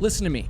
Listen to me.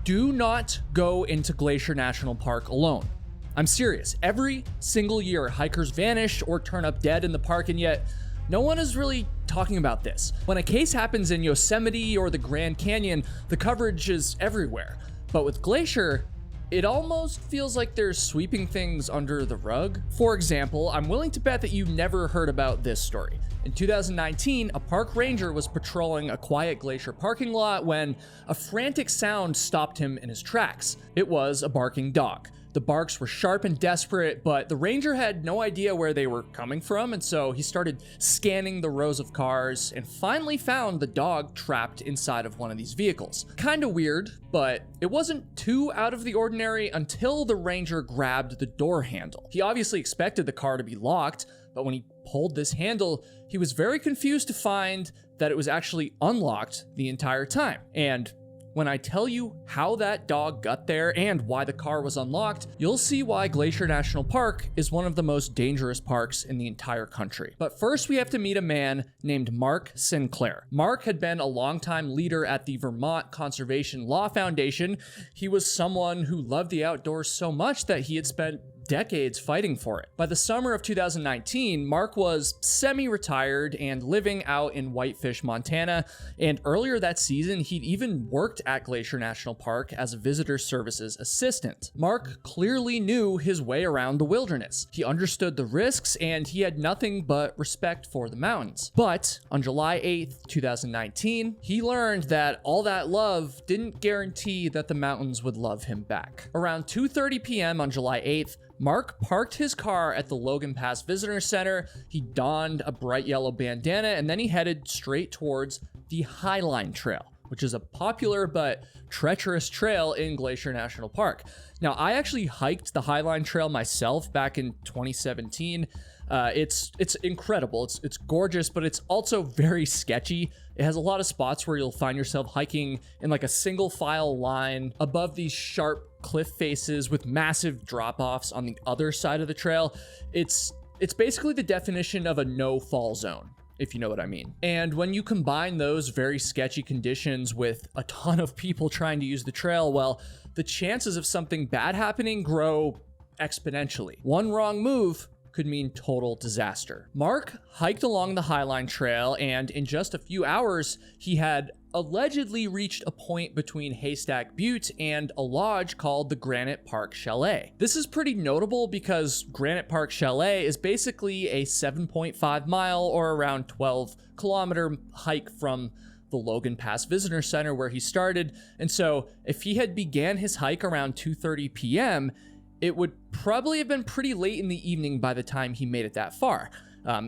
Do not go into Glacier National Park alone. I'm serious. Every single year, hikers vanish or turn up dead in the park, and yet no one is really talking about this. When a case happens in Yosemite or the Grand Canyon, the coverage is everywhere. But with Glacier, it almost feels like they're sweeping things under the rug. For example, I'm willing to bet that you never heard about this story. In 2019, a park ranger was patrolling a quiet Glacier parking lot when a frantic sound stopped him in his tracks. It was a barking dog. The barks were sharp and desperate, but the ranger had no idea where they were coming from, and so he started scanning the rows of cars and finally found the dog trapped inside of one of these vehicles. Kinda weird, but it wasn't too out of the ordinary until the ranger grabbed the door handle. He obviously expected the car to be locked, but when he pulled this handle, he was very confused to find that it was actually unlocked the entire time. And when I tell you how that dog got there and why the car was unlocked, you'll see why Glacier National Park is one of the most dangerous parks in the entire country. But first, we have to meet a man named Mark Sinclair. Mark had been a longtime leader at the Vermont Conservation Law Foundation. He was someone who loved the outdoors so much that he had spent decades fighting for it. By the summer of 2019, Mark was semi-retired and living out in Whitefish, Montana, and earlier that season, he'd even worked at Glacier National Park as a visitor services assistant. Mark clearly knew his way around the wilderness. He understood the risks, and he had nothing but respect for the mountains. But on July 8th, 2019, he learned that all that love didn't guarantee that the mountains would love him back. Around 2:30 p.m. on July 8th, Mark parked his car at the Logan Pass Visitor Center. He donned a bright yellow bandana, and then he headed straight towards the Highline Trail, which is a popular but treacherous trail in Glacier National Park. Now, I actually hiked the Highline Trail myself back in 2017. It's incredible. It's gorgeous, but it's also very sketchy. It has a lot of spots where you'll find yourself hiking in like a single file line above these sharp cliff faces with massive drop-offs on the other side of the trail. It's basically the definition of a no-fall zone, if you know what I mean. And when you combine those very sketchy conditions with a ton of people trying to use the trail, well, the chances of something bad happening grow exponentially. One wrong move could mean total disaster. Mark hiked along the Highline Trail, and in just a few hours, he had allegedly reached a point between Haystack Butte and a lodge called the Granite Park Chalet. This is pretty notable because Granite Park Chalet is basically a 7.5 mile or around 12 kilometer hike from the Logan Pass Visitor Center where he started. And so if he had began his hike around 2:30 p.m., it would probably have been pretty late in the evening by the time he made it that far.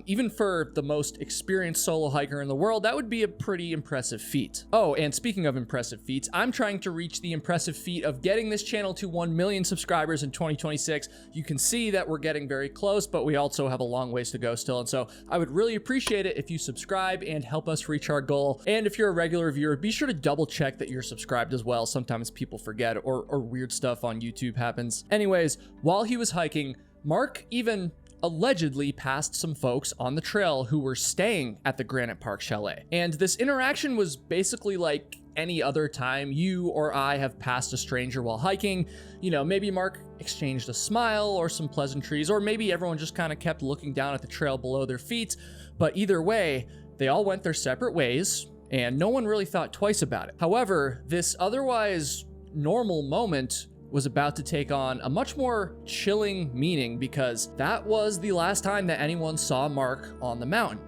Even for the most experienced solo hiker in the world, that would be a pretty impressive feat. Oh, and speaking of impressive feats, I'm trying to reach the impressive feat of getting this channel to 1 million subscribers in 2026. You can see that we're getting very close, but we also have a long ways to go still. And so I would really appreciate it if you subscribe and help us reach our goal. And if you're a regular viewer, be sure to double check that you're subscribed as well. Sometimes people forget or weird stuff on YouTube happens. Anyways, while he was hiking, Mark even allegedly passed some folks on the trail who were staying at the Granite Park Chalet. And this interaction was basically like any other time you or I have passed a stranger while hiking. You know, maybe Mark exchanged a smile or some pleasantries, or maybe everyone just kind of kept looking down at the trail below their feet. But either way, they all went their separate ways, and no one really thought twice about it. However, this otherwise normal moment was about to take on a much more chilling meaning because that was the last time that anyone saw Mark on the mountain.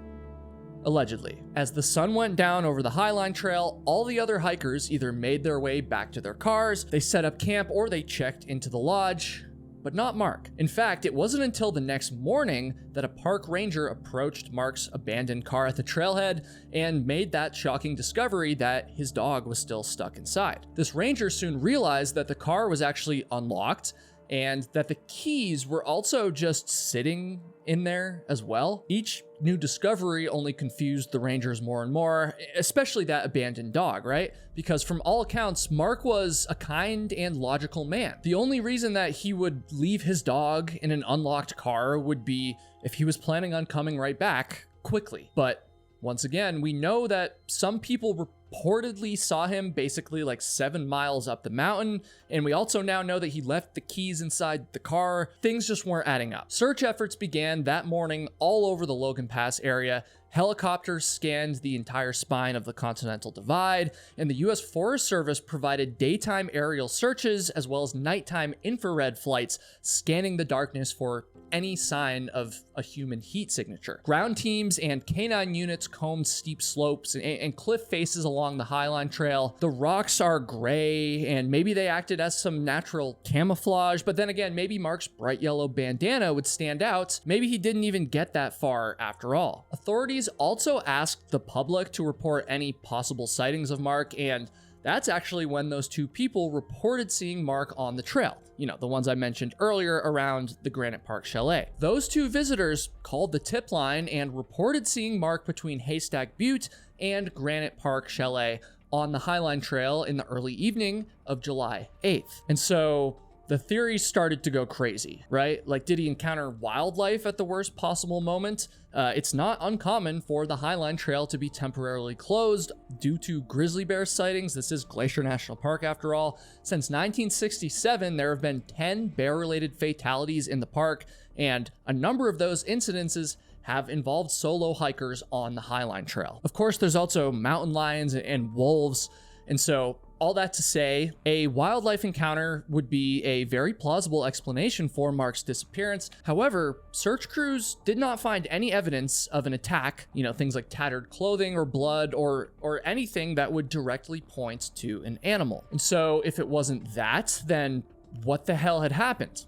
Allegedly. As the sun went down over the Highline Trail, all the other hikers either made their way back to their cars, they set up camp, or they checked into the lodge, but not Mark. In fact, it wasn't until the next morning that a park ranger approached Mark's abandoned car at the trailhead and made that shocking discovery that his dog was still stuck inside. This ranger soon realized that the car was actually unlocked and that the keys were also just sitting in there as well. Each new discovery only confused the rangers more and more, especially that abandoned dog, right? Because from all accounts, Mark was a kind and logical man. The only reason that he would leave his dog in an unlocked car would be if he was planning on coming right back quickly. But once again, we know that some people reportedly saw him basically like 7 miles up the mountain, and we also now know that he left the keys inside the car. Things just weren't adding up. Search efforts began that morning all over the Logan Pass area. Helicopters scanned the entire spine of the Continental Divide, and the U.S. Forest Service provided daytime aerial searches as well as nighttime infrared flights, scanning the darkness for any sign of a human heat signature. Ground teams and canine units combed steep slopes and cliff faces along the Highline Trail. The rocks are gray, and maybe they acted as some natural camouflage, but then again, maybe Mark's bright yellow bandana would stand out. Maybe he didn't even get that far after all. Authorities also asked the public to report any possible sightings of Mark, and that's actually when those two people reported seeing Mark on the trail. You know, the ones I mentioned earlier around the Granite Park Chalet. Those two visitors called the tip line and reported seeing Mark between Haystack Butte and Granite Park Chalet on the Highline Trail in the early evening of July 8th. And so the theories started to go crazy, right? Like, did he encounter wildlife at the worst possible moment? It's not uncommon for the Highline Trail to be temporarily closed due to grizzly bear sightings. This is Glacier National Park after all. Since 1967, there have been 10 bear-related fatalities in the park, and a number of those incidences have involved solo hikers on the Highline Trail. Of course, there's also mountain lions and wolves, and so all that to say, a wildlife encounter would be a very plausible explanation for Mark's disappearance. However, search crews did not find any evidence of an attack, you know, things like tattered clothing or blood or anything that would directly point to an animal. And so if it wasn't that, then what the hell had happened?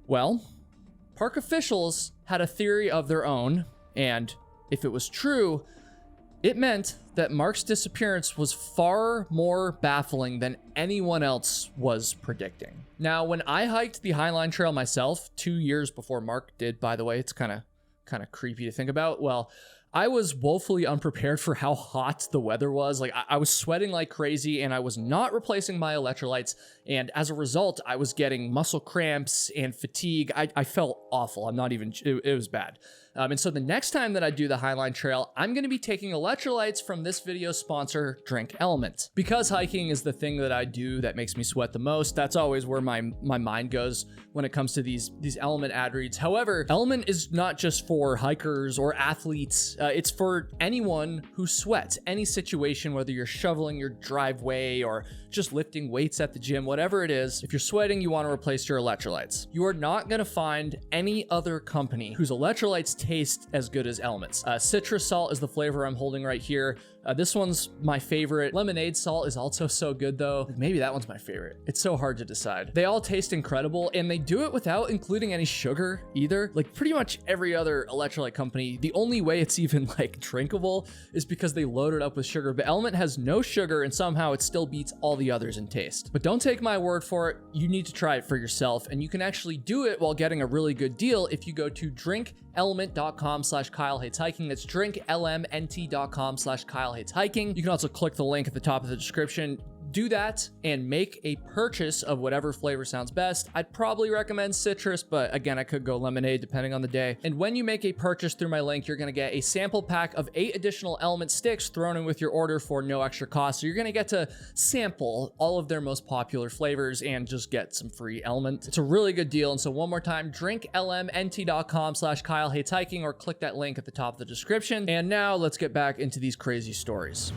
Well, park officials had a theory of their own, and if it was true, it meant that Mark's disappearance was far more baffling than anyone else was predicting. Now, when I hiked the Highline Trail myself 2 years before Mark did, by the way, it's kind of creepy to think about. Well, I was woefully unprepared for how hot the weather was. Like, I was sweating like crazy, and I was not replacing my electrolytes. And as a result, I was getting muscle cramps and fatigue. I felt awful. It was bad. And so the next time that I do the Highline Trail, I'm going to be taking electrolytes from this video's sponsor, Drink Element. Because hiking is the thing that I do that makes me sweat the most, that's always where my mind goes when it comes to these Element ad reads. However, Element is not just for hikers or athletes. It's for anyone who sweats. Any situation, whether you're shoveling your driveway or just lifting weights at the gym, whatever it is, if you're sweating, you want to replace your electrolytes. You are not going to find any other company whose electrolytes taste as good as Element's. Citrus salt is the flavor I'm holding right here. This one's my favorite. Lemonade salt is also so good though. Maybe that one's my favorite. It's so hard to decide. They all taste incredible, and they do it without including any sugar either. Like pretty much every other electrolyte company, the only way it's even like drinkable is because they load it up with sugar, but Element has no sugar and somehow it still beats all the others in taste. But don't take my word for it. You need to try it for yourself, and you can actually do it while getting a really good deal if you go to drinkelement.com/KyleHatesHiking. That's drinklmnt.com/KyleHatesHiking. You can also click the link at the top of the description. Do that and make a purchase of whatever flavor sounds best. I'd probably recommend citrus, but again, I could go lemonade depending on the day. And when you make a purchase through my link, you're gonna get a sample pack of 8 additional Element sticks thrown in with your order for no extra cost. So you're gonna get to sample all of their most popular flavors and just get some free Element. It's a really good deal. And so one more time, drinklmnt.com/KyleHatesHiking, or click that link at the top of the description. And now let's get back into these crazy stories.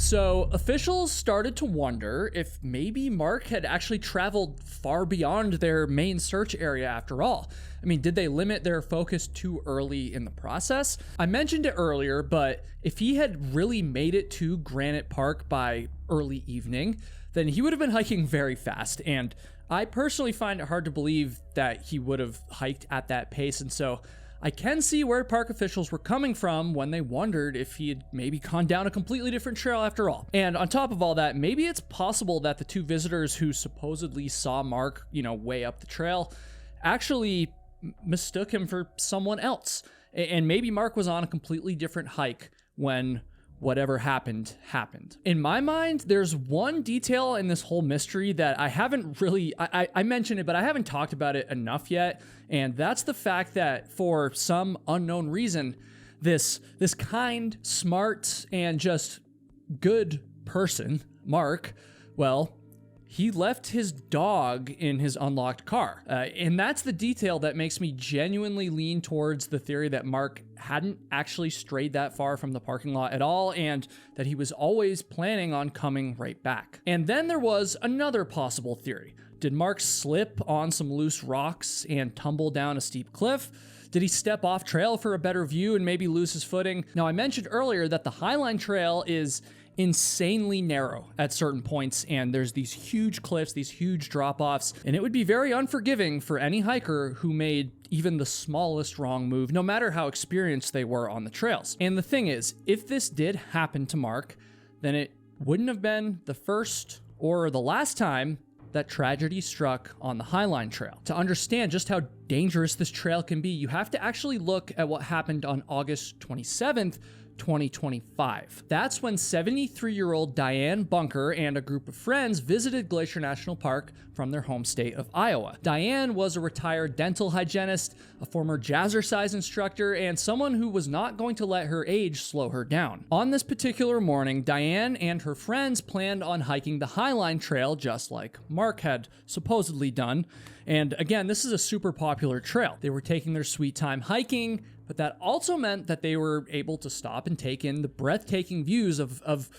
So officials started to wonder if maybe Mark had actually traveled far beyond their main search area after all. I mean, did they limit their focus too early in the process? I mentioned it earlier, but if he had really made it to Granite Park by early evening, then he would have been hiking very fast. And I personally find it hard to believe that he would have hiked at that pace. And so I can see where park officials were coming from when they wondered if he had maybe gone down a completely different trail after all. And on top of all that, maybe it's possible that the two visitors who supposedly saw Mark, way up the trail, actually mistook him for someone else. And maybe Mark was on a completely different hike when whatever happened. In my mind, there's one detail in this whole mystery that I haven't really, I mentioned it, but I haven't talked about it enough yet. And that's the fact that for some unknown reason, This kind, smart, and just good person, Mark, well, he left his dog in his unlocked car. And that's the detail that makes me genuinely lean towards the theory that Mark hadn't actually strayed that far from the parking lot at all, and that he was always planning on coming right back. And then there was another possible theory. Did Mark slip on some loose rocks and tumble down a steep cliff? Did he step off trail for a better view and maybe lose his footing? Now, I mentioned earlier that the Highline Trail is insanely narrow at certain points, and there's these huge cliffs, these huge drop-offs, and it would be very unforgiving for any hiker who made even the smallest wrong move, no matter how experienced they were on the trails. And the thing is, if this did happen to Mark, then it wouldn't have been the first or the last time that tragedy struck on the Highline Trail. To understand just how dangerous this trail can be, you have to actually look at what happened on August 27th, 2025. That's when 73-year-old Diane Bunker and a group of friends visited Glacier National Park from their home state of Iowa. Diane was a retired dental hygienist, a former jazzercise instructor, and someone who was not going to let her age slow her down. On this particular morning, Diane and her friends planned on hiking the Highline Trail just like Mark had supposedly done. And again, this is a super popular trail. They were taking their sweet time hiking, but that also meant that they were able to stop and take in the breathtaking views of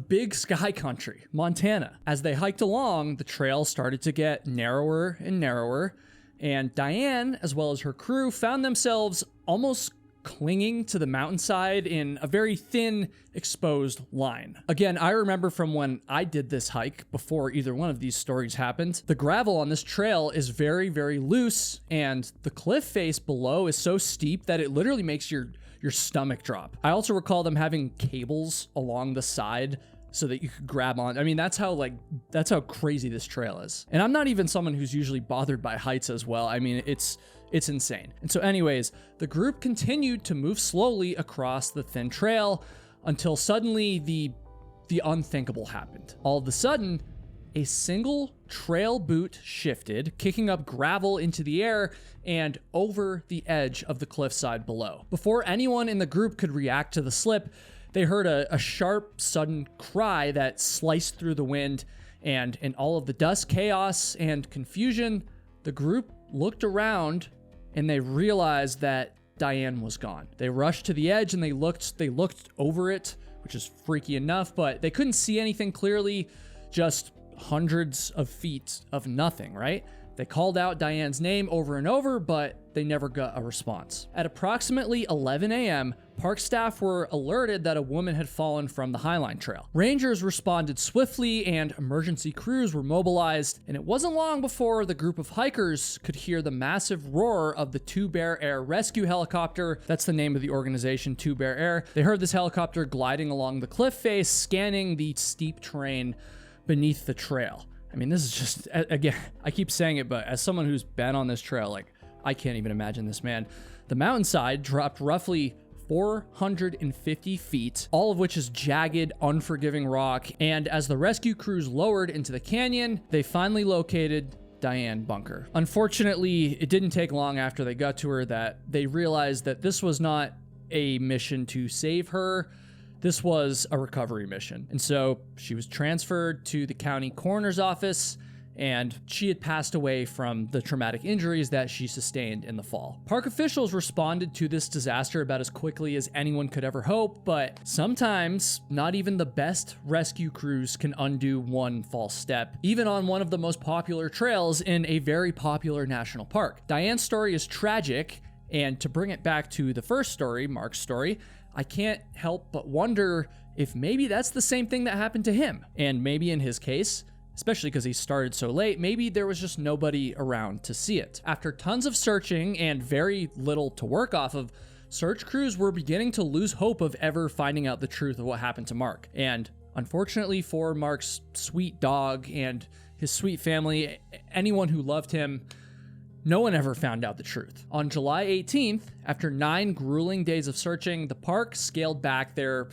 big sky country, Montana. As they hiked along, the trail started to get narrower and narrower, and Diane, as well as her crew, found themselves almost clinging to the mountainside in a very thin, exposed line. Again, I remember from when I did this hike before either one of these stories happened, the gravel on this trail is very, very loose, and the cliff face below is so steep that it literally makes your stomach drop. I also recall them having cables along the side so that you could grab on. I mean, that's how crazy this trail is. And I'm not even someone who's usually bothered by heights as well. I mean, it's insane. And so anyways, the group continued to move slowly across the thin trail until suddenly the unthinkable happened. All of a sudden, a single trail boot shifted, kicking up gravel into the air and over the edge of the cliffside below. Before anyone in the group could react to the slip, they heard a sharp, sudden cry that sliced through the wind, and in all of the dust, chaos, and confusion, the group looked around and they realized that Diane was gone. They rushed to the edge and they looked over it, which is freaky enough, but they couldn't see anything clearly, just hundreds of feet of nothing, right? They called out Diane's name over and over, but they never got a response. At approximately 11 a.m., park staff were alerted that a woman had fallen from the Highline Trail. Rangers responded swiftly and emergency crews were mobilized, and it wasn't long before the group of hikers could hear the massive roar of the Two Bear Air rescue helicopter. That's the name of the organization, Two Bear Air. They heard this helicopter gliding along the cliff face, scanning the steep terrain beneath the trail. I mean, this is just, again, I keep saying it, but as someone who's been on this trail, like, I can't even imagine this, man. The mountainside dropped roughly 450 feet, all of which is jagged, unforgiving rock. And as the rescue crews lowered into the canyon, they finally located Diane Bunker. Unfortunately, it didn't take long after they got to her that they realized that this was not a mission to save her. This was a recovery mission. And so she was transferred to the county coroner's office, and she had passed away from the traumatic injuries that she sustained in the fall. Park officials responded to this disaster about as quickly as anyone could ever hope, but sometimes not even the best rescue crews can undo one false step, even on one of the most popular trails in a very popular national park. Diane's story is tragic, and to bring it back to the first story, Mark's story, I can't help but wonder if maybe that's the same thing that happened to him. And maybe in his case, especially because he started so late, maybe there was just nobody around to see it. After tons of searching and very little to work off of, search crews were beginning to lose hope of ever finding out the truth of what happened to Mark. And unfortunately for Mark's sweet dog and his sweet family, anyone who loved him, no one ever found out the truth. On July 18th, after 9 grueling days of searching, the park scaled back their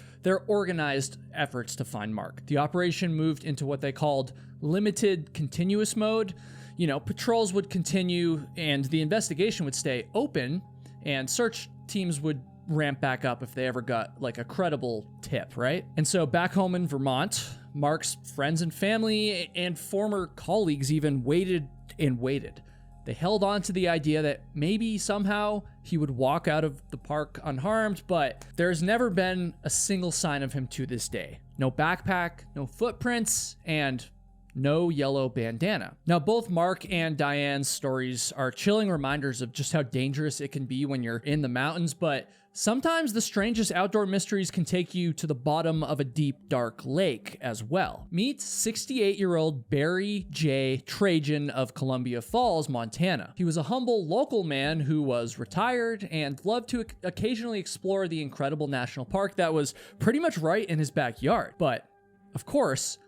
organized efforts to find Mark. The operation moved into what they called limited continuous mode. You know, patrols would continue and the investigation would stay open, and search teams would ramp back up if they ever got like a credible tip, right? And so back home in Vermont, Mark's friends and family and former colleagues even waited and waited. They held on to the idea that maybe somehow he would walk out of the park unharmed, but there's never been a single sign of him to this day. No backpack, no footprints, and no yellow bandana. Now, both Mark and Diane's stories are chilling reminders of just how dangerous it can be when you're in the mountains, but sometimes the strangest outdoor mysteries can take you to the bottom of a deep, dark lake as well. Meet 68-year-old Barry J. Trajan of Columbia Falls, Montana. He was a humble local man who was retired and loved to occasionally explore the incredible national park that was pretty much right in his backyard. But, of course,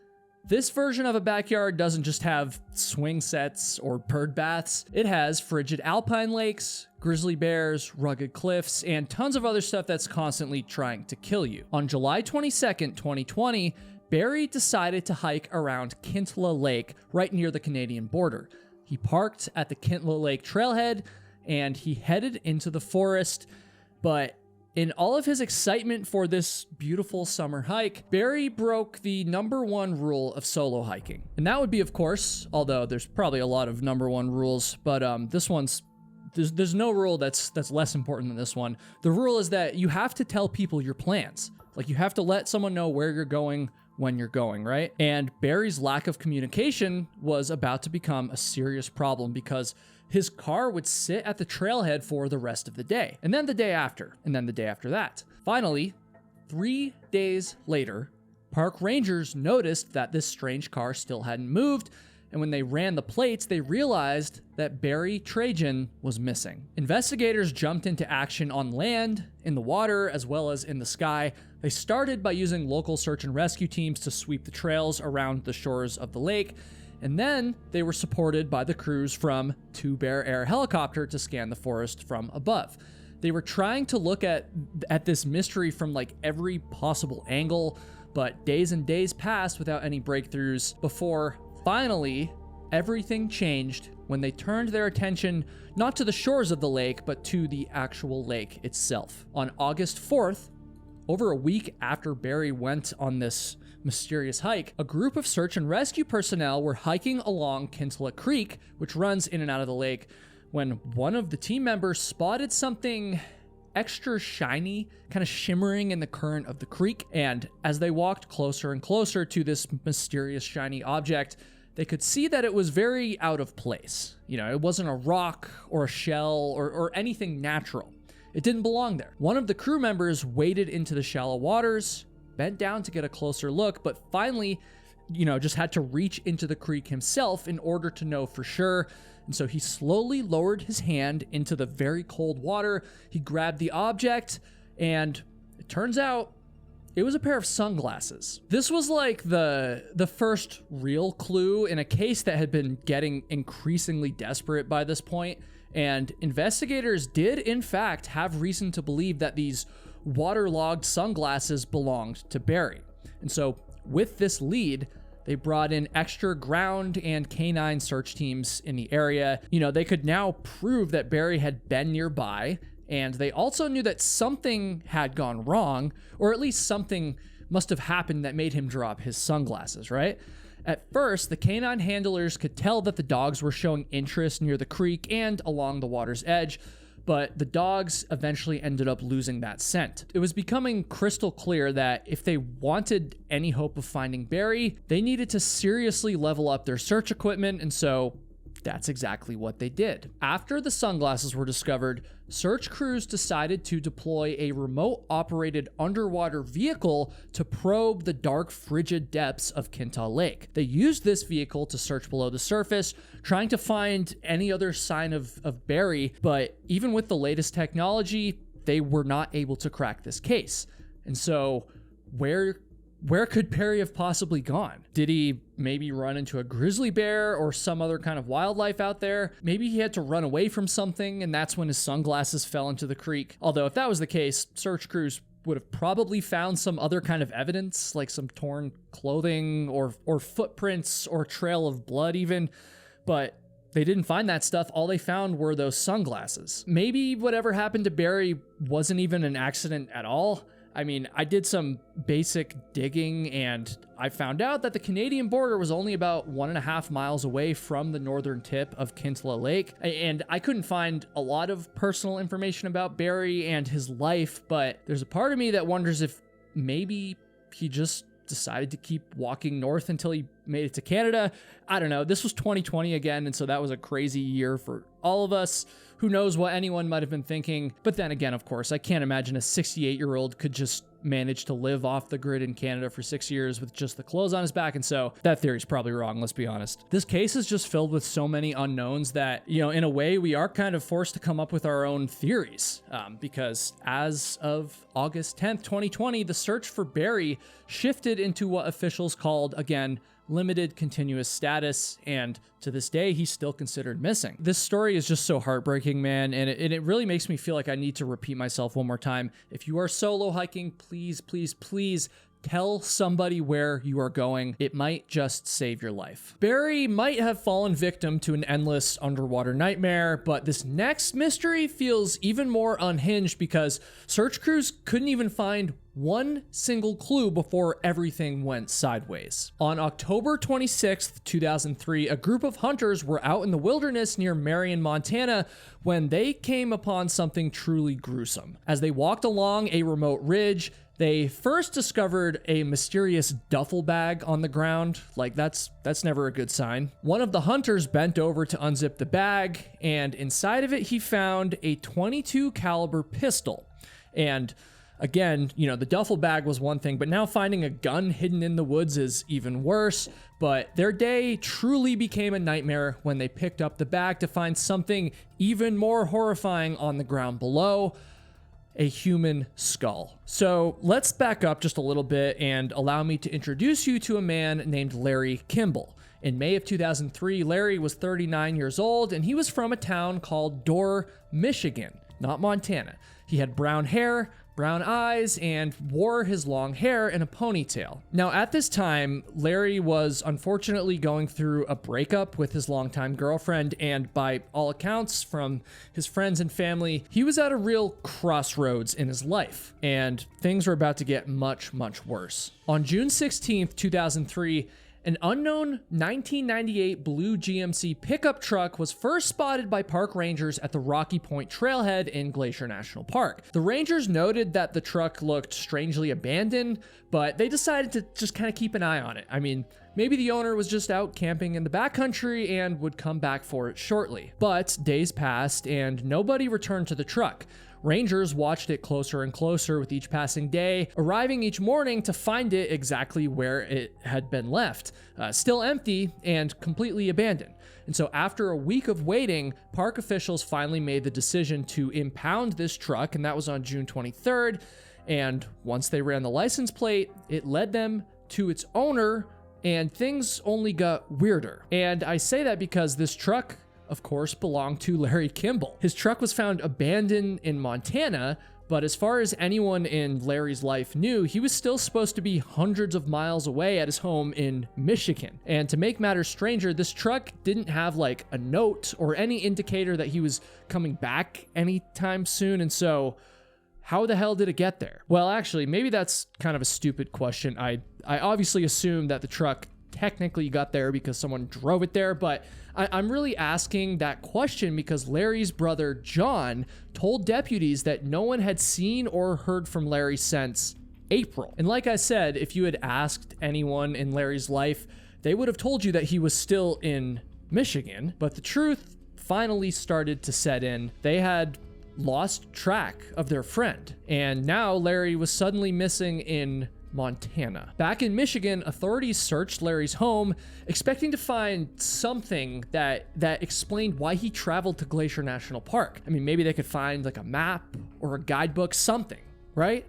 this version of a backyard doesn't just have swing sets or bird baths. It has frigid alpine lakes, grizzly bears, rugged cliffs, and tons of other stuff that's constantly trying to kill you. On July 22nd, 2020, Barry decided to hike around Kintla Lake right near the Canadian border. He parked at the Kintla Lake trailhead and he headed into the forest, but in all of his excitement for this beautiful summer hike, Barry broke the #1 rule of solo hiking. And that would be, of course, although there's probably a lot of #1 rules, but this one's, there's no rule that's less important than this one. The rule is that you have to tell people your plans. Like, you have to let someone know where you're going when you're going, right? And Barry's lack of communication was about to become a serious problem because his car would sit at the trailhead for the rest of the day, and then the day after, and then the day after that. Finally, 3 days later, park rangers noticed that this strange car still hadn't moved, and when they ran the plates, they realized that Barry Trajan was missing. Investigators jumped into action on land, in the water, as well as in the sky. They started by using local search and rescue teams to sweep the trails around the shores of the lake, and then they were supported by the crews from 2 Bear Air helicopter to scan the forest from above. They were trying to look at this mystery from like every possible angle, but days and days passed without any breakthroughs before finally everything changed when they turned their attention not to the shores of the lake, but to the actual lake itself. On August 4th, over a week after Barry went on this mysterious hike, a group of search and rescue personnel were hiking along Kintla Creek, which runs in and out of the lake, when one of the team members spotted something extra shiny, kind of shimmering in the current of the creek. And as they walked closer and closer to this mysterious shiny object, they could see that it was very out of place. You know, it wasn't a rock or a shell or anything natural. It didn't belong there. One of the crew members waded into the shallow waters, bent down to get a closer look, but finally, just had to reach into the creek himself in order to know for sure. And so he slowly lowered his hand into the very cold water. He grabbed the object, and it turns out it was a pair of sunglasses. This was like the first real clue in a case that had been getting increasingly desperate by this point. And investigators did, in fact, have reason to believe that these waterlogged sunglasses belonged to Barry. And so with this lead, they brought in extra ground and canine search teams in the area. They could now prove that Barry had been nearby, and they also knew that something had gone wrong, or at least something must have happened that made him drop his sunglasses, right? At first, the canine handlers could tell that the dogs were showing interest near the creek and along the water's edge, but the dogs eventually ended up losing that scent. It was becoming crystal clear that if they wanted any hope of finding Barry, they needed to seriously level up their search equipment, and so that's exactly what they did. After the sunglasses were discovered, search crews decided to deploy a remote-operated underwater vehicle to probe the dark, frigid depths of Kintla Lake. They used this vehicle to search below the surface, trying to find any other sign of Barry, but even with the latest technology, they were not able to crack this case. And so, where could Barry have possibly gone? Did he maybe run into a grizzly bear or some other kind of wildlife out there? Maybe he had to run away from something, and that's when his sunglasses fell into the creek. Although if that was the case, search crews would have probably found some other kind of evidence, like some torn clothing or footprints or trail of blood even. But they didn't find that stuff. All they found were those sunglasses. Maybe whatever happened to Barry wasn't even an accident at all. I mean, I did some basic digging and I found out that the Canadian border was only about 1.5 miles away from the northern tip of Kintla Lake. And I couldn't find a lot of personal information about Barry and his life, but there's a part of me that wonders if maybe he just decided to keep walking north until he made it to Canada. I don't know. This was 2020 again, and so that was a crazy year for all of us. Who knows what anyone might have been thinking. But then again, of course, I can't imagine a 68-year-old could just manage to live off the grid in Canada for 6 years with just the clothes on his back. And so that theory's probably wrong, let's be honest. This case is just filled with so many unknowns that, you know, in a way we are kind of forced to come up with our own theories. Because as of August 10th, 2020, the search for Barry shifted into what officials called, again, limited continuous status, and to this day, he's still considered missing. This story is just so heartbreaking, man, and it really makes me feel like I need to repeat myself one more time. If you are solo hiking, please, please, please tell somebody where you are going. It might just save your life. Barry might have fallen victim to an endless underwater nightmare, but this next mystery feels even more unhinged because search crews couldn't even find one single clue before everything went sideways. On October 26th, 2003, a group of hunters were out in the wilderness near Marion, Montana, when they came upon something truly gruesome. As they walked along a remote ridge, they first discovered a mysterious duffel bag on the ground. Like, that's never a good sign. One of the hunters bent over to unzip the bag, and inside of it, he found a .22 caliber pistol. And again, you know, the duffel bag was one thing, but now finding a gun hidden in the woods is even worse. But their day truly became a nightmare when they picked up the bag to find something even more horrifying on the ground below. A human skull. So let's back up just a little bit and allow me to introduce you to a man named Larry Kimball. In May of 2003, Larry was 39 years old and he was from a town called Dorr, Michigan, not Montana. He had brown hair, brown eyes, and wore his long hair in a ponytail. Now, at this time, Larry was unfortunately going through a breakup with his longtime girlfriend, and by all accounts from his friends and family, he was at a real crossroads in his life, and things were about to get much, much worse. On June 16th, 2003, an unknown 1998 blue GMC pickup truck was first spotted by park rangers at the Rocky Point trailhead in Glacier National Park. The rangers noted that the truck looked strangely abandoned, but they decided to just kind of keep an eye on it. I mean, maybe the owner was just out camping in the backcountry and would come back for it shortly. But days passed and nobody returned to the truck. Rangers watched it closer and closer with each passing day, arriving each morning to find it exactly where it had been left, still empty and completely abandoned. And so after a week of waiting, park officials finally made the decision to impound this truck, and that was on June 23rd. And once they ran the license plate, it led them to its owner, and things only got weirder. And I say that because this truck, of course, belonged to Larry Kimball. His truck was found abandoned in Montana, but as far as anyone in Larry's life knew, he was still supposed to be hundreds of miles away at his home in Michigan. And to make matters stranger, this truck didn't have like a note or any indicator that he was coming back anytime soon. And so how the hell did it get there? Well, actually, maybe that's kind of a stupid question. I obviously assume that the truck technically got there because someone drove it there, but I'm really asking that question because Larry's brother John told deputies that no one had seen or heard from Larry since April. And like I said, if you had asked anyone in Larry's life, they would have told you that he was still in Michigan, but the truth finally started to set in. They had lost track of their friend, and now Larry was suddenly missing in Montana. Back in Michigan, authorities searched Larry's home, expecting to find something that explained why he traveled to Glacier National Park. I mean, maybe they could find like a map or a guidebook, something, right?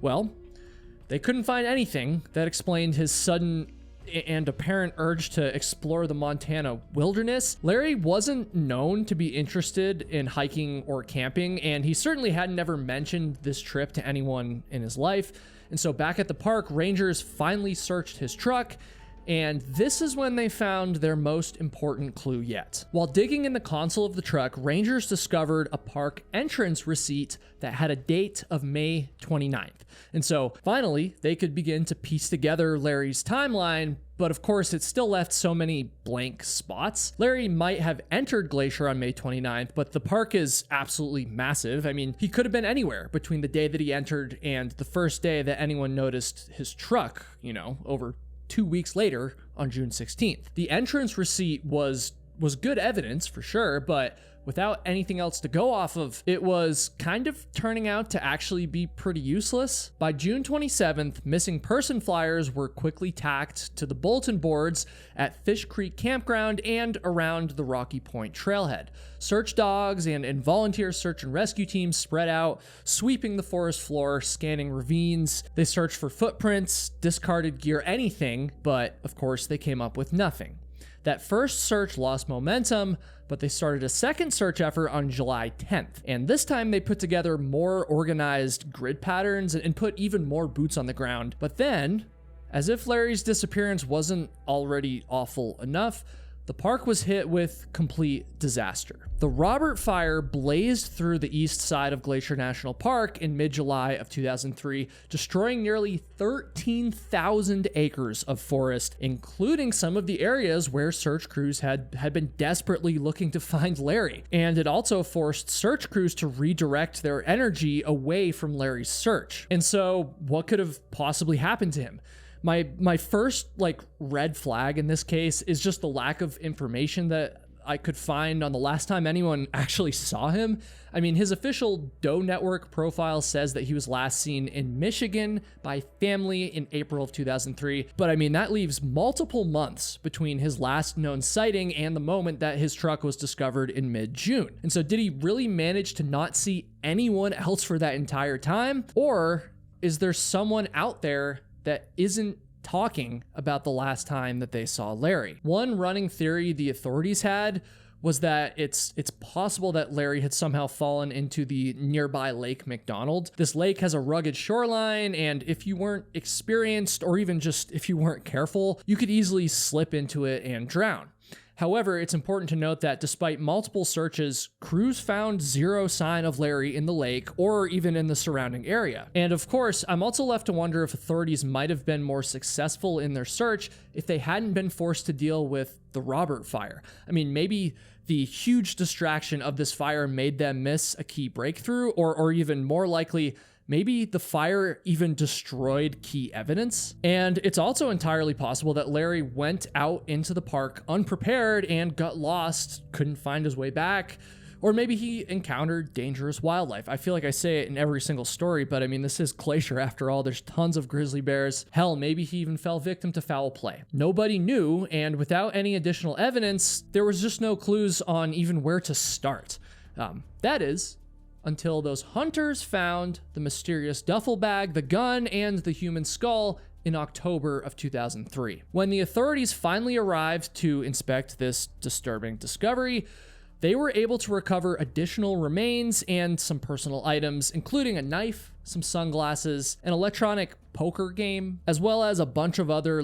Well, they couldn't find anything that explained his sudden and apparent urge to explore the Montana wilderness. Larry wasn't known to be interested in hiking or camping, and he certainly had never mentioned this trip to anyone in his life. And so back at the park, rangers finally searched his truck, And this is when they found their most important clue yet. While digging in the console of the truck, rangers discovered a park entrance receipt that had a date of May 29th. And so finally, they could begin to piece together Larry's timeline, but of course, it still left so many blank spots. Larry might have entered Glacier on May 29th, but the park is absolutely massive. I mean, he could have been anywhere between the day that he entered and the first day that anyone noticed his truck, over 2 weeks later on June 16th. The entrance receipt was good evidence for sure, but without anything else to go off of, it was kind of turning out to actually be pretty useless. By June 27th, missing person flyers were quickly tacked to the bulletin boards at Fish Creek Campground and around the Rocky Point trailhead. Search dogs and volunteer search and rescue teams spread out, sweeping the forest floor, scanning ravines. They searched for footprints, discarded gear, anything, but of course they came up with nothing. That first search lost momentum, but they started a second search effort on July 10th. And this time they put together more organized grid patterns and put even more boots on the ground. But then, as if Larry's disappearance wasn't already awful enough, the park was hit with complete disaster. The Robert Fire blazed through the east side of Glacier National Park in mid-July of 2003, destroying nearly 13,000 acres of forest, including some of the areas where search crews had been desperately looking to find Larry. And it also forced search crews to redirect their energy away from Larry's search. And so, what could have possibly happened to him? My first red flag in this case is just the lack of information that I could find on the last time anyone actually saw him. I mean, his official Doe Network profile says that he was last seen in Michigan by family in April of 2003. But I mean, that leaves multiple months between his last known sighting and the moment that his truck was discovered in mid-June. And so did he really manage to not see anyone else for that entire time? Or is there someone out there that isn't talking about the last time that they saw Larry? One running theory the authorities had was that it's possible that Larry had somehow fallen into the nearby Lake McDonald. This lake has a rugged shoreline, and if you weren't experienced, or even just if you weren't careful, you could easily slip into it and drown. However, it's important to note that despite multiple searches, crews found zero sign of Larry in the lake or even in the surrounding area. And of course, I'm also left to wonder if authorities might have been more successful in their search if they hadn't been forced to deal with the Robert Fire. I mean, maybe the huge distraction of this fire made them miss a key breakthrough, or even more likely, maybe the fire even destroyed key evidence. And it's also entirely possible that Larry went out into the park unprepared and got lost, couldn't find his way back, or maybe he encountered dangerous wildlife. I feel like I say it in every single story, but I mean, this is Glacier after all. There's tons of grizzly bears. Hell, maybe he even fell victim to foul play. Nobody knew, and without any additional evidence, there was just no clues on even where to start. That is, until those hunters found the mysterious duffel bag, the gun, and the human skull in October of 2003. When the authorities finally arrived to inspect this disturbing discovery, they were able to recover additional remains and some personal items, including a knife, some sunglasses, an electronic poker game, as well as a bunch of other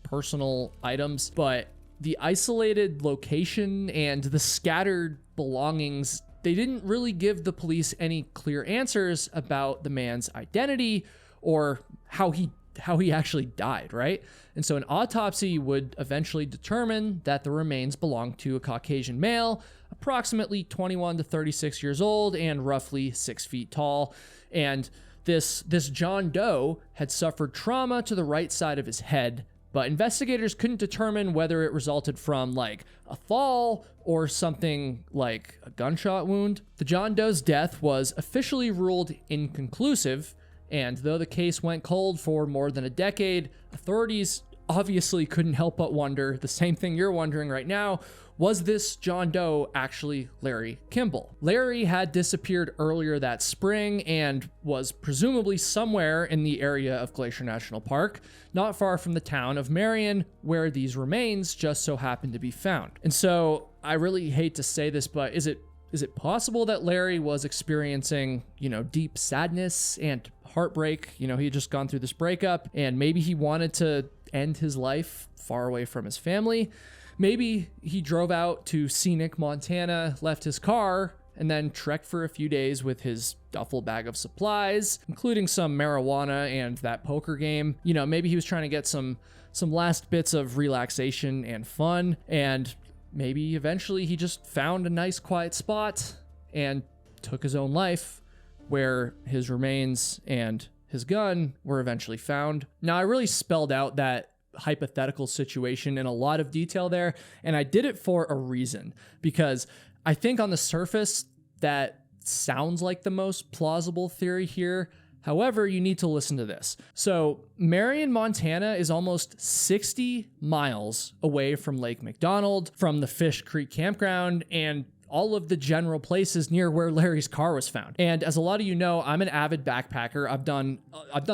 personal items. But the isolated location and the scattered belongings, they didn't really give the police any clear answers about the man's identity or how he actually died, right? And so an autopsy would eventually determine that the remains belonged to a Caucasian male, approximately 21 to 36 years old and roughly 6 feet tall. And this John Doe had suffered trauma to the right side of his head, but investigators couldn't determine whether it resulted from a fall or something like a gunshot wound. The John Doe's death was officially ruled inconclusive, and though the case went cold for more than a decade, authorities obviously couldn't help but wonder the same thing you're wondering right now. Was this John Doe actually Larry Kimball? Larry had disappeared earlier that spring and was presumably somewhere in the area of Glacier National Park, not far from the town of Marion, where these remains just so happened to be found. And so I really hate to say this, but is it possible that Larry was experiencing, deep sadness and heartbreak? He had just gone through this breakup, and maybe he wanted to end his life far away from his family. Maybe he drove out to scenic Montana, left his car, and then trekked for a few days with his duffel bag of supplies, including some marijuana and that poker game. You know, maybe he was trying to get some last bits of relaxation and fun, and maybe eventually he just found a nice quiet spot and took his own life, where his remains and his gun were eventually found. Now, I really spelled out that hypothetical situation in a lot of detail there, and I did it for a reason, because I think on the surface that sounds like the most plausible theory here. However, you need to listen to this. So Marion, Montana is almost 60 miles away from Lake McDonald, from the Fish Creek campground, and all of the general places near where Larry's car was found. And as a lot of you know, I'm an avid backpacker. I've done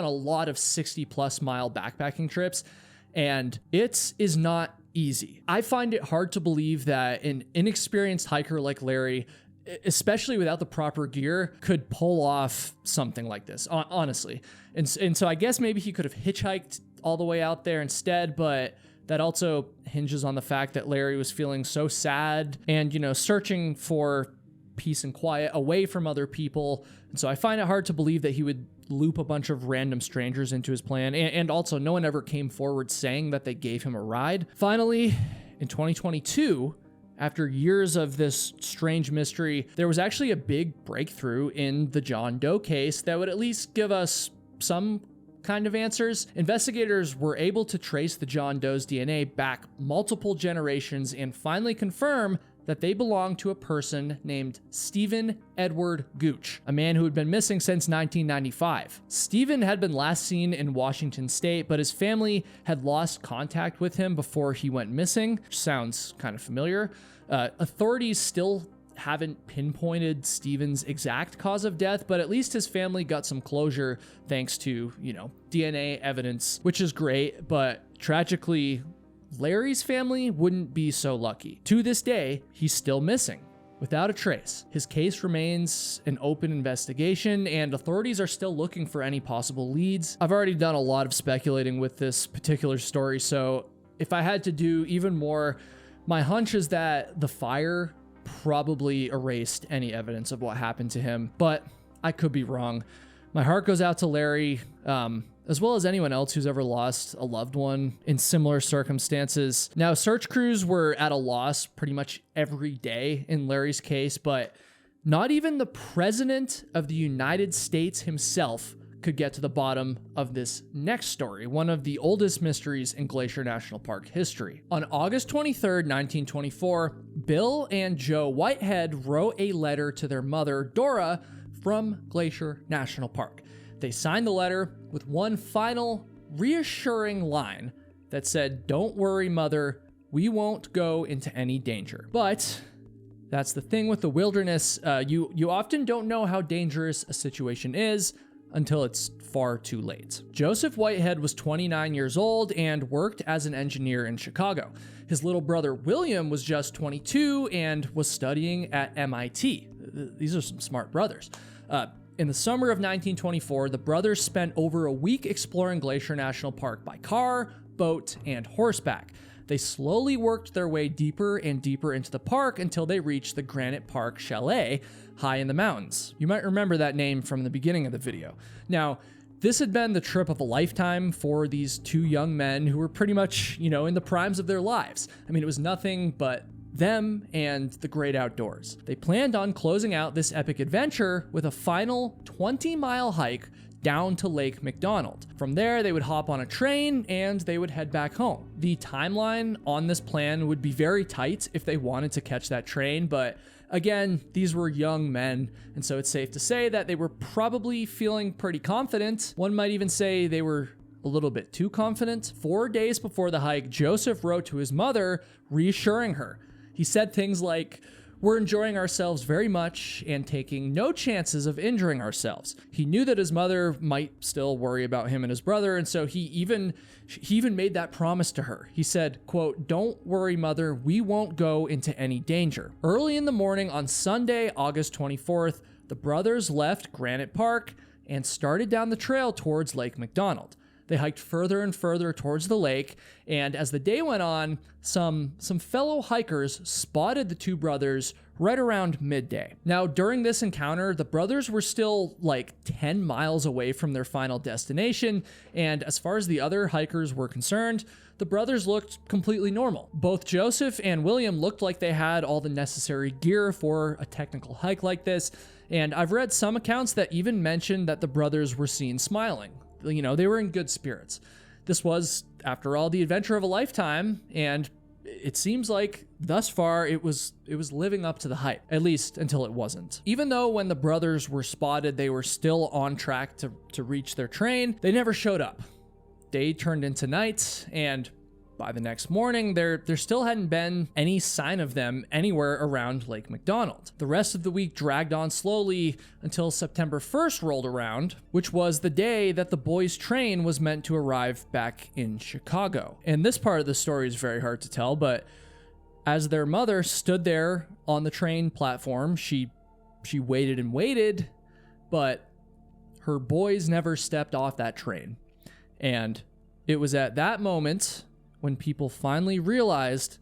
a lot of 60 plus mile backpacking trips, and it is not easy. I find it hard to believe that an inexperienced hiker like Larry, especially without the proper gear, could pull off something like this, honestly. And so I guess maybe he could have hitchhiked all the way out there instead, but that also hinges on the fact that Larry was feeling so sad and, you know, searching for peace and quiet away from other people. And so I find it hard to believe that he would loop a bunch of random strangers into his plan. And also, no one ever came forward saying that they gave him a ride. Finally, in 2022, after years of this strange mystery, there was actually a big breakthrough in the John Doe case that would at least give us some kind of answers. Investigators were able to trace the John Doe's DNA back multiple generations and finally confirm that they belonged to a person named Stephen Edward Gooch, a man who had been missing since 1995. Stephen had been last seen in Washington state, but his family had lost contact with him before he went missing, which sounds kind of familiar. Authorities still haven't pinpointed Stephen's exact cause of death, but at least his family got some closure thanks to, you know, DNA evidence, which is great, but tragically, Larry's family wouldn't be so lucky. To this day, he's still missing, without a trace. His case remains an open investigation, and authorities are still looking for any possible leads. I've already done a lot of speculating with this particular story, so if I had to do even more, my hunch is that the fire probably erased any evidence of what happened to him, but I could be wrong. My heart goes out to Larry, as well as anyone else who's ever lost a loved one in similar circumstances. Now, search crews were at a loss pretty much every day in Larry's case, but not even the President of the United States himself could get to the bottom of this next story, one of the oldest mysteries in Glacier National Park history. On August 23rd, 1924, Bill and Joe Whitehead wrote a letter to their mother, Dora, from Glacier National Park. They signed the letter with one final reassuring line that said, "Don't worry, Mother, we won't go into any danger." But that's the thing with the wilderness. You often don't know how dangerous a situation is until it's far too late. Joseph Whitehead was 29 years old and worked as an engineer in Chicago. His little brother William was just 22 and was studying at MIT. These are some smart brothers. In the summer of 1924, the brothers spent over a week exploring Glacier National Park by car, boat, and horseback. They slowly worked their way deeper and deeper into the park until they reached the Granite Park Chalet high in the mountains. You might remember that name from the beginning of the video. Now, this had been the trip of a lifetime for these two young men who were pretty much, you know, in the primes of their lives. I mean, it was nothing but them and the great outdoors. They planned on closing out this epic adventure with a final 20-mile hike down to Lake McDonald. From there, they would hop on a train and they would head back home. The timeline on this plan would be very tight if they wanted to catch that train, but again, these were young men, and so it's safe to say that they were probably feeling pretty confident. One might even say they were a little bit too confident. 4 days before the hike, Joseph wrote to his mother, reassuring her. He said things like, "We're enjoying ourselves very much and taking no chances of injuring ourselves." He knew that his mother might still worry about him and his brother, and so he even made that promise to her. He said, quote, "Don't worry, Mother, we won't go into any danger." Early in the morning on Sunday, August 24th, the brothers left Granite Park and started down the trail towards Lake McDonald. They hiked further and further towards the lake, and as the day went on, some fellow hikers spotted the two brothers right around midday. Now, during this encounter, the brothers were still like 10 miles away from their final destination, and as far as the other hikers were concerned, the brothers looked completely normal. Both Joseph and William looked like they had all the necessary gear for a technical hike like this, and I've read some accounts that even mentioned that the brothers were seen smiling. You know, they were in good spirits. This was, after all, the adventure of a lifetime, and it seems like thus far it was living up to the hype, at least until it wasn't. Even though when the brothers were spotted, they were still on track to reach their train, they never showed up. Day turned into night, and by the next morning, there still hadn't been any sign of them anywhere around Lake McDonald. The rest of the week dragged on slowly until September 1st rolled around, which was the day that the boys' train was meant to arrive back in Chicago. And this part of the story is very hard to tell, but as their mother stood there on the train platform, she waited and waited, but her boys never stepped off that train. And it was at that moment when people finally realized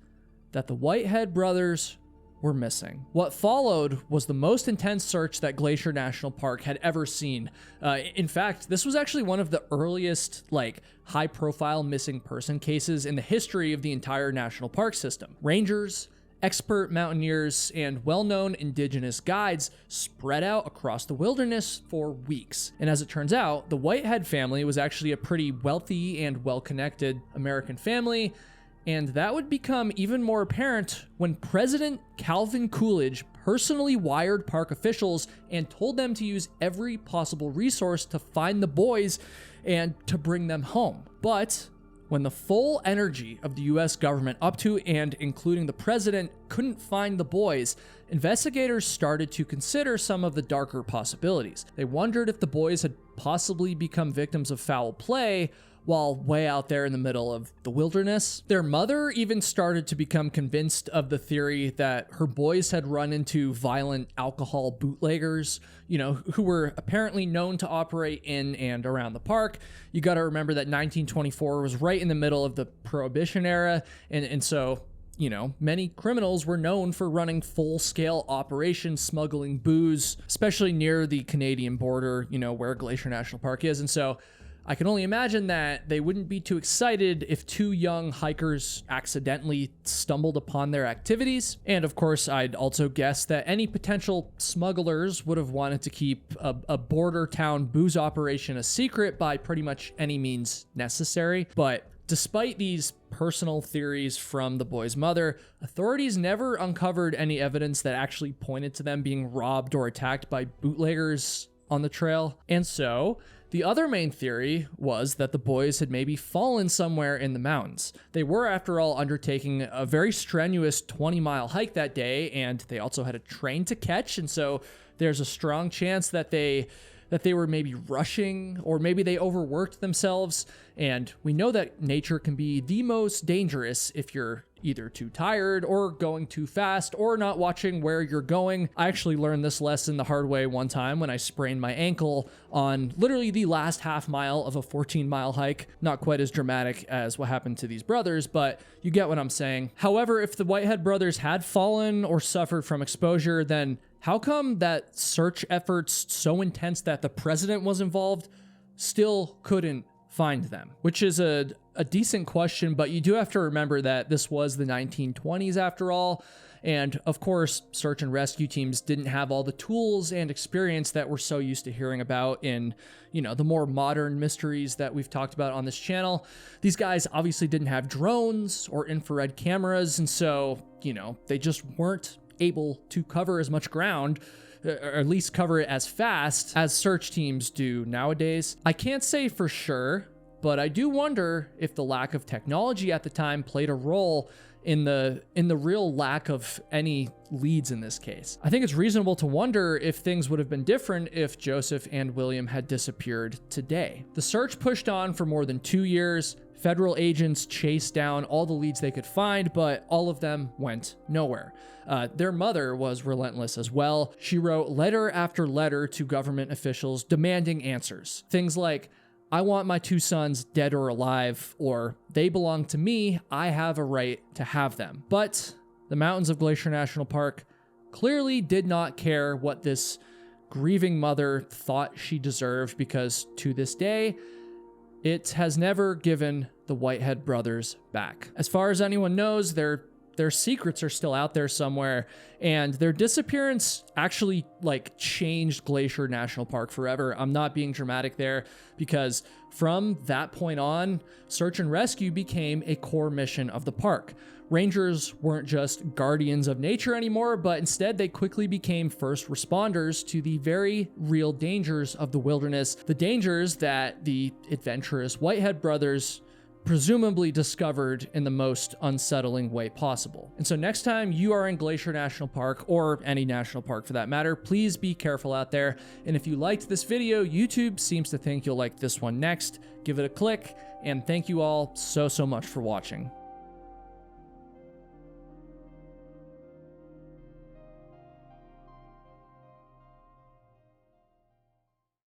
that the Whitehead brothers were missing. What followed was the most intense search that Glacier National Park had ever seen. In fact, this was actually one of the earliest, high-profile missing person cases in the history of the entire national park system. Rangers, expert mountaineers, and well-known indigenous guides spread out across the wilderness for weeks. And as it turns out, the Whitehead family was actually a pretty wealthy and well-connected American family, and that would become even more apparent when President Calvin Coolidge personally wired park officials and told them to use every possible resource to find the boys and to bring them home. But when the full energy of the US government, up to and including the president, couldn't find the boys, investigators started to consider some of the darker possibilities. They wondered if the boys had possibly become victims of foul play while way out there in the middle of the wilderness. Their mother even started to become convinced of the theory that her boys had run into violent alcohol bootleggers, who were apparently known to operate in and around the park. You got to remember that 1924 was right in the middle of the Prohibition era, and so many criminals were known for running full-scale operations, smuggling booze, especially near the Canadian border, where Glacier National Park is. And so I can only imagine that they wouldn't be too excited if two young hikers accidentally stumbled upon their activities. And of course, I'd also guess that any potential smugglers would have wanted to keep a border town booze operation a secret by pretty much any means necessary. But despite these personal theories from the boys' mother, authorities never uncovered any evidence that actually pointed to them being robbed or attacked by bootleggers on the trail. And so the other main theory was that the boys had maybe fallen somewhere in the mountains. They were, after all, undertaking a very strenuous 20-mile hike that day, and they also had a train to catch, and so there's a strong chance that they were maybe rushing, or maybe they overworked themselves. And we know that nature can be the most dangerous if you're either too tired or going too fast or not watching where you're going. I actually learned this lesson the hard way one time when I sprained my ankle on literally the last half mile of a 14-mile hike. Not quite as dramatic as what happened to these brothers, but you get what I'm saying. However, if the Whitehead brothers had fallen or suffered from exposure, then how come that search efforts so intense that the president was involved still couldn't find them? Which is a decent question, but you do have to remember that this was the 1920s after all. And of course, search and rescue teams didn't have all the tools and experience that we're so used to hearing about in, the more modern mysteries that we've talked about on this channel. These guys obviously didn't have drones or infrared cameras, and so, they just weren't able to cover as much ground, or at least cover it as fast as search teams do nowadays. I can't say for sure, but I do wonder if the lack of technology at the time played a role in the real lack of any leads in this case. I think it's reasonable to wonder if things would have been different if Joseph and William had disappeared today. The search pushed on for more than 2 years. Federal agents chased down all the leads they could find, but all of them went nowhere. Their mother was relentless as well. She wrote letter after letter to government officials demanding answers. Things like, I want my 2 sons dead or alive, or they belong to me, I have a right to have them. But the mountains of Glacier National Park clearly did not care what this grieving mother thought she deserved, because to this day, it has never given the Whitehead brothers back. As far as anyone knows, their secrets are still out there somewhere, and their disappearance actually changed Glacier National Park forever. I'm not being dramatic there, because from that point on, search and rescue became a core mission of the park. Rangers weren't just guardians of nature anymore, but instead they quickly became first responders to the very real dangers of the wilderness, the dangers that the adventurous Whitehead brothers presumably discovered in the most unsettling way possible. And so next time you are in Glacier National Park, or any national park for that matter, please be careful out there. And if you liked this video, YouTube seems to think you'll like this one next. Give it a click, and thank you all so much for watching.